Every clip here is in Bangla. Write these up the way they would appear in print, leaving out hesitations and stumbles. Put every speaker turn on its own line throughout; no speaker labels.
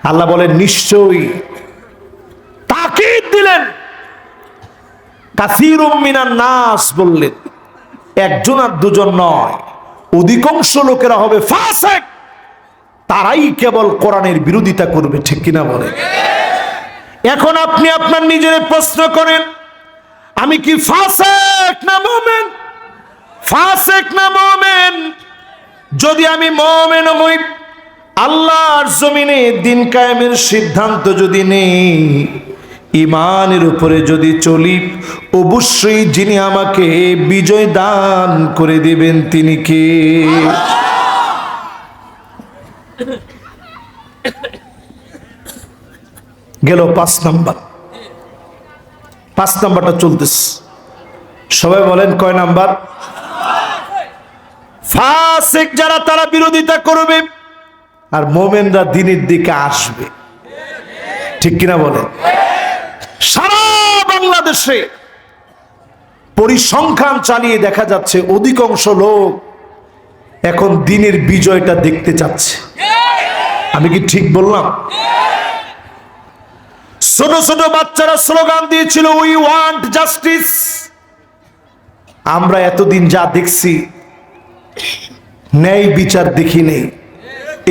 আল্লাহ বলেন নিশ্চয়ই, তাকিদ দিলেন, কাসীরুম মিনান নাস বললেন, একজন আর দুজন নয়, অধিকাংশ লোকেরা হবে ফাসিক, তারাই কেবল কোরআনের বিরোধিতা করবে। ঠিক কিনা বলেন? এখন আপনি আপনার নিজের প্রশ্ন করেন, আমি কি ফাসিক না মুমিন? ফাসিক না মুমিন? যদি আমি মুমিন হই, আল্লাহর জমিনে দিন কায়েমের সিদ্ধান্ত যদি নেই, ঈমানের উপরে যদি চলি, অবশ্যই যিনি আমাকে বিজয় দান করে দিবেন তিনি কে? গেল 5 নাম্বার। 5 নাম্বারটা চলতেছে, সবাই বলেন কয় নাম্বার? ফাসিক যারা তারা বিরোধিতা করবে, আর মুমিনরা দ্বীনের দিকে আসবে। ঠিক কিনা বলেন? সারা বাংলাদেশে পরিসংখ্যান চালিয়ে দেখা যাচ্ছে অধিকাংশ লোক এখন দ্বীনের বিজয়টা দেখতে চাচ্ছে। আমি কি ঠিক বললাম? ছোট ছোট বাচ্চারা স্লোগান দিয়েছিল, উই ওয়ান্ট জাস্টিস। আমরা এতদিন যা দেখছি, ন্যায় বিচার দেখি নেই।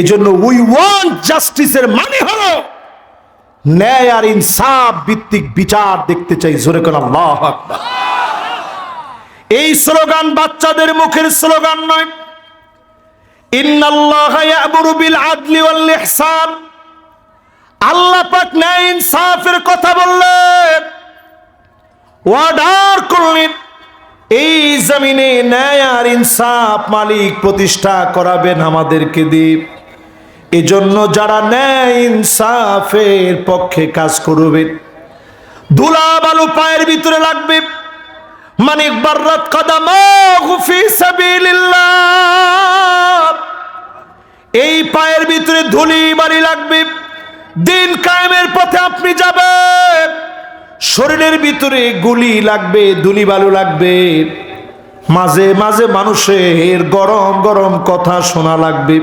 এজন্য উই ওয়ান্ট জাস্টিসের মানে হলো ন্যায় আর ইনসাফ ভিত্তিক বিচার দেখতে চাই। জোরে করে আল্লাহু আকবার। এই স্লোগান বাচ্চাদের মুখের স্লোগান নয়। ইন্নাল্লাহা ইয়া'মুরু বিল আদলি ওয়াল ইহসান, আল্লাহ পাক ন্যায় ইনসাফের কথা বললেন, ওয়ার্ডার করলেন, এই জমিনে ন্যায় আর ইনসাফ মালিক প্রতিষ্ঠা করাবেন আমাদেরকে দিয়ে। এজন্য যারা ন্যায় ইনসাফের পক্ষে কাজ করবে, ধুলা বালু পায়ের ভিতরে লাগবে, মানিক বাররাত কদামাহু ফি সাবিলিল্লাহ, এই পায়ের ভিতরে ধুলি বালি লাগবে। দিন কায়েমের পথে আপনি যাবেন, শরীরের ভিতরে গুলি লাগবে, ধুলি বালু লাগবে, মাঝে মাঝে মানুষের গরম গরম কথা শোনা লাগবে,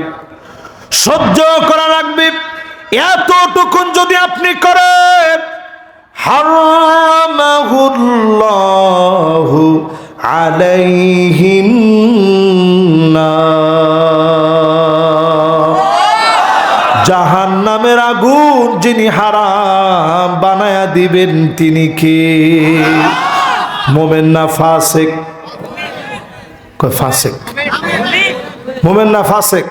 সহ্য করা লাগবে। এতটুকুন যদি আপনি করেন, হারামাহুল্লাহু আলাইহিন নার, জাহান্নামের আগুন যিনি হারাম বানায়া দিবেন তিনি কে? মুমিন না ফাসিক? কয় ফাসিক। মুমিন না ফাসিক?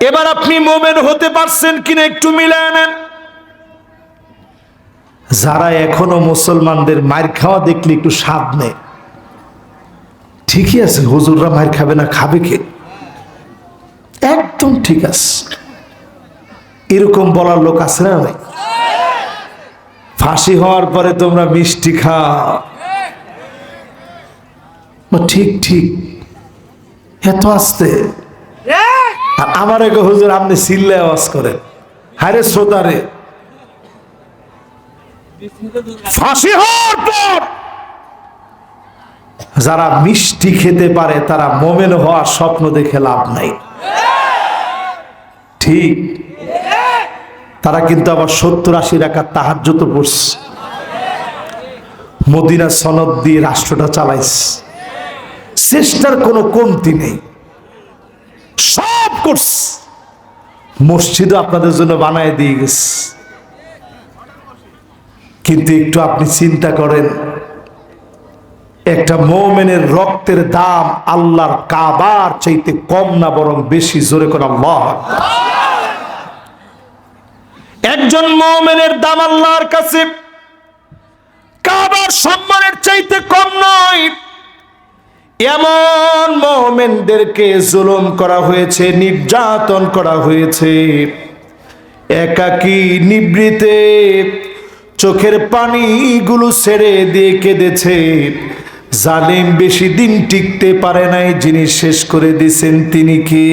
এবার আপনি মুমিন হতে পারছেন কিনা একটু মিলায় নেন। যারা এখনো মুসলমানদের মার খাওয়া দেখলে একটু স্বাদ নেয়, ঠিকই আছে, হুজুররা মার খাবে না, খাবে কে? একদম ঠিক আছে, এরকম বলার লোক আছে না? ভাই, ফাঁসি হওয়ার পরে তোমরা মিষ্টি খাও, ঠিক ঠিক, এত আসতে। আর আমার এক হুজুর আপনি চিল্লে আওয়াজ করেন, হারে শ্রোতারে, ফাঁসি হওয়ার পর যারা মিষ্টি খেতে পারে তারা মুমিন হওয়ার স্বপ্ন দেখে লাভ নাই। ঠিক, তারা কিন্তু আবার 70-80 রাকাত তাহাজ্জুদ পড়ছে, মদিনা সনদ দিয়ে রাষ্ট্রটা চালাইছে, চেষ্টার কোনো কমতি নেই, সব করছে, মসজিদও আপনাদের জন্য বানায় দিয়ে গেছে। কিন্তু একটু আপনি চিন্তা করেন, একটা মুমিনের রক্তের দাম আল্লাহর কাবার চাইতে কম না বরং বেশি? জোরে করে আল্লাহু আকবার। একজন মুমিনের দাম আল্লাহর কাছে কাবার সম্মানের চাইতে কম নয়। এমন মুমিনদেরকে জুলুম করা হয়েছে, নির্যাতন করা হয়েছে, একাকী নিভৃতে চোখের পানিগুলো ছেড়ে দিয়ে কেঁদেছে। জালিম বেশি দিন টিকতে পারে নাই, যিনি শেষ করে দিয়েছেন তিনি কে?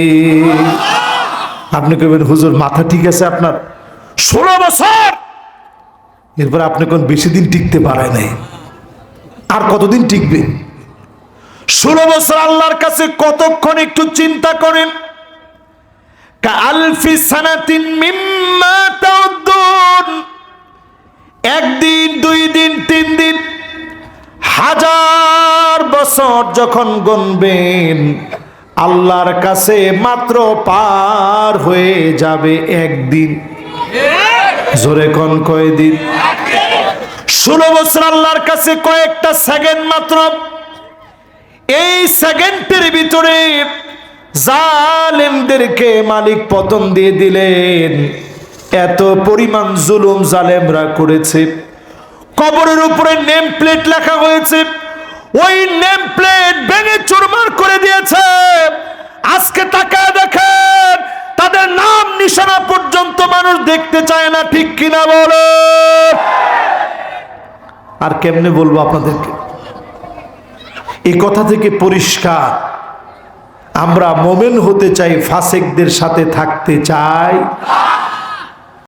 আপনি কবেন হুজুর মাথা ঠিক আছে আপনার? 16 বছর, এরপর আপনি কোন বেশি দিন টিকতে পারে নাই, আর কতদিন টিকবে? 16 বছর আল্লাহর কাছে কতক্ষণ একটু চিন্তা করেন। কাআলফি সানাতিন মিম্মা একদিন, 2 দিন, 3 দিন, 1000 বছর যখন গুনবেন, আল্লাহর কাছে মাত্র পার হয়ে যাবে একদিন। জোরে কোন কয়দিন? 16 বছর আল্লাহর কাছে কয়েকটা সেকেন্ড মাত্র। এই সেকেন্ডের ভিতরে জালেমদেরকে মালিক পতন দিয়ে দিলেন। এত পরিমাণ জুলুম জালেমরা করেছে। কবরের উপরে নেম প্লেট লেখা হয়েছে, ওই নেম প্লেট ভেঙে চুরমার করে দিয়েছে। আজকে তাকায় দেখেন, তাদের নাম নিশানা পর্যন্ত মানুষ দেখতে চায় না, ঠিক কিনা বলো? আর কেমনে বলবো আপনাদেরকে? এই কথা থেকে পরিষ্কার, আমরা মোমেন হতে চাই, ফাসেকদের সাথে থাকতে চাই।